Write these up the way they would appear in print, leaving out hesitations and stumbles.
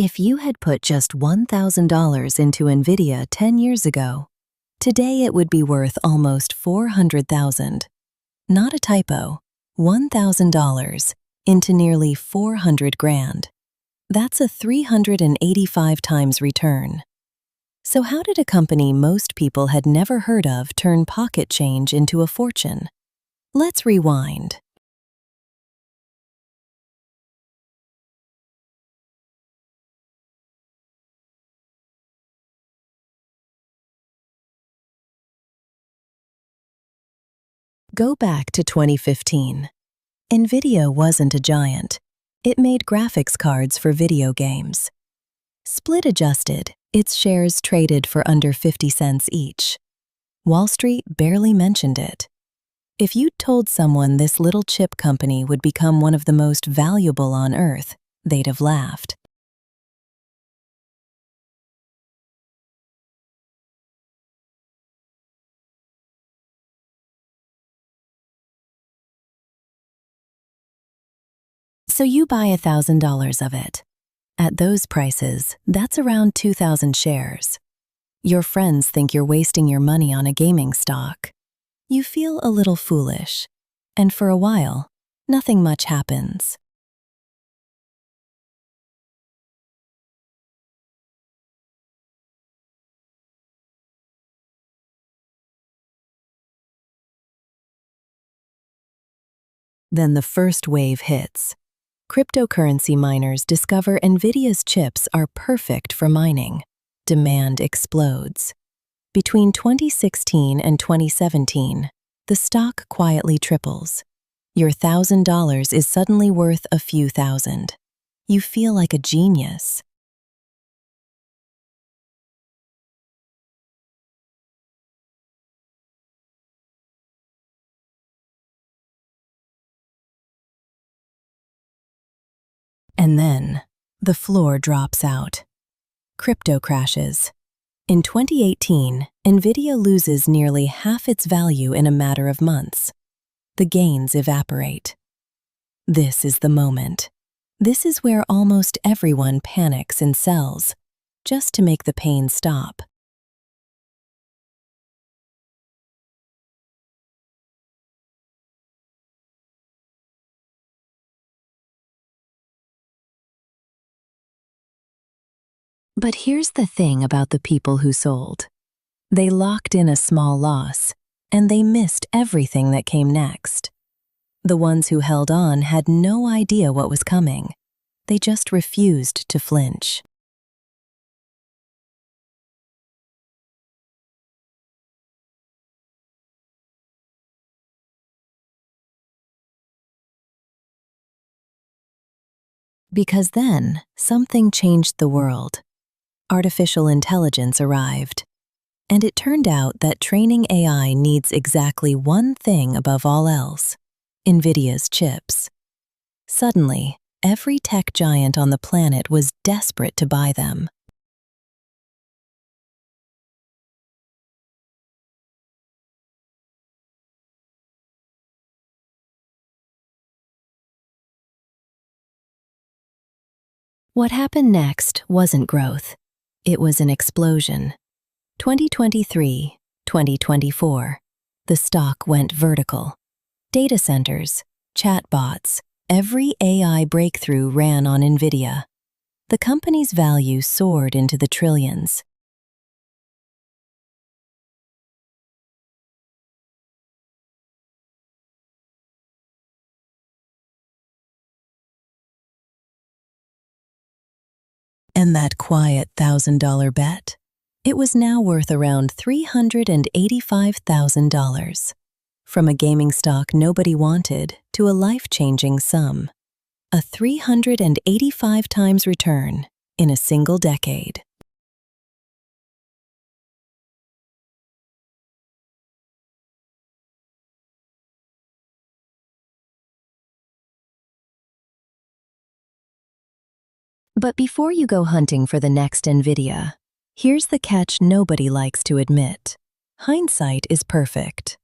If you had put just $1,000 into Nvidia 10 years ago, today it would be worth almost $400,000. Not a typo, $1,000 into nearly 400 grand. That's a 385 times return. So how did a company most people had never heard of turn pocket change into a fortune? Let's rewind. Go back to 2015. Nvidia wasn't a giant. It made graphics cards for video games. Split adjusted, its shares traded for under 50 cents each. Wall Street barely mentioned it. If you'd told someone this little chip company would become one of the most valuable on Earth, they'd have laughed. So you buy $1,000 of it. At those prices, that's around 2,000 shares. Your friends think you're wasting your money on a gaming stock. You feel a little foolish, and for a while, nothing much happens. Then the first wave hits. Cryptocurrency miners discover Nvidia's chips are perfect for mining. Demand explodes. Between 2016 and 2017, the stock quietly triples. Your $1,000 is suddenly worth a few thousand. You feel like a genius. And then, the floor drops out. Crypto crashes. In 2018, Nvidia loses nearly half its value in a matter of months. The gains evaporate. This is the moment. This is where almost everyone panics and sells, just to make the pain stop. But here's the thing about the people who sold. They locked in a small loss, and they missed everything that came next. The ones who held on had no idea what was coming. They just refused to flinch. Because then, something changed the world. Artificial intelligence arrived. And it turned out that training AI needs exactly one thing above all else: Nvidia's chips. Suddenly, every tech giant on the planet was desperate to buy them. What happened next wasn't growth. It was an explosion. 2023, 2024. The stock went vertical. Data centers, chatbots, every AI breakthrough ran on Nvidia. The company's value soared into the trillions. And that quiet $1,000 bet? It was now worth around $385,000. From a gaming stock nobody wanted to a life-changing sum. A 385 times return in a single decade. But before you go hunting for the next Nvidia, here's the catch nobody likes to admit. Hindsight is perfect.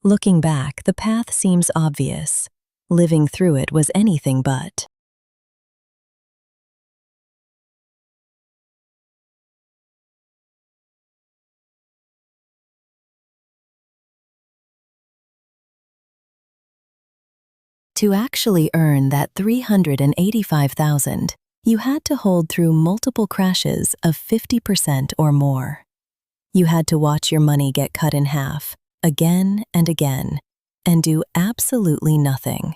Looking back, the path seems obvious. Living through it was anything but. To actually earn that $385,000, you had to hold through multiple crashes of 50% or more. You had to watch your money get cut in half, again and again, and do absolutely nothing.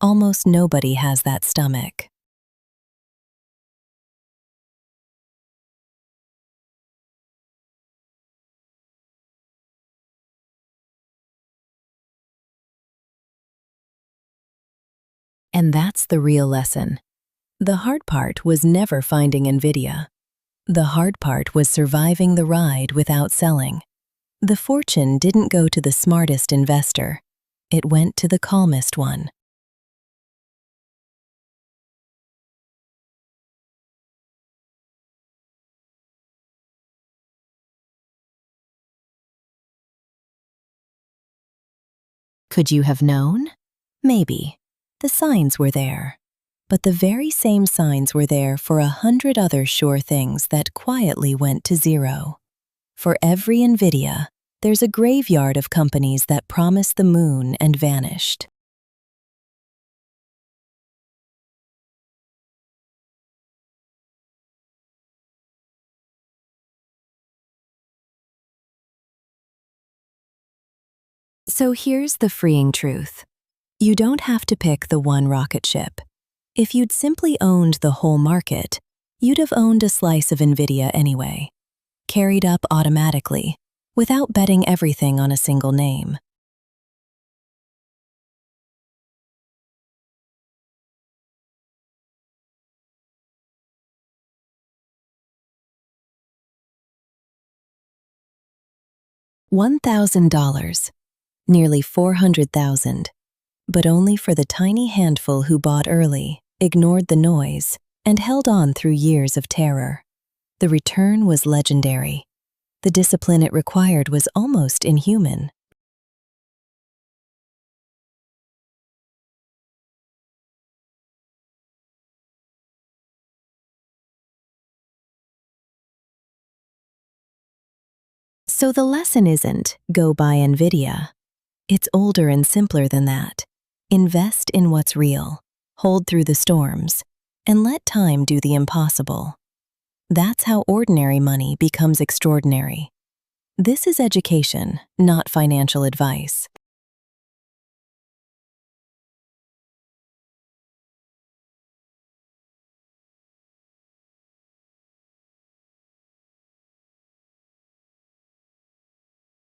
Almost nobody has that stomach. And that's the real lesson. The hard part was never finding Nvidia. The hard part was surviving the ride without selling. The fortune didn't go to the smartest investor. It went to the calmest one. Could you have known? Maybe. The signs were there. But the very same signs were there for 100 other sure things that quietly went to zero. For every Nvidia, there's a graveyard of companies that promised the moon and vanished. So here's the freeing truth. You don't have to pick the one rocket ship. If you'd simply owned the whole market, you'd have owned a slice of Nvidia anyway, carried up automatically, without betting everything on a single name. $1,000, nearly 400,000, but only for the tiny handful who bought early, ignored the noise, and held on through years of terror. The return was legendary. The discipline it required was almost inhuman. So the lesson isn't, go buy Nvidia. It's older and simpler than that. Invest in what's real, hold through the storms, and let time do the impossible. That's how ordinary money becomes extraordinary. This is education, not financial advice.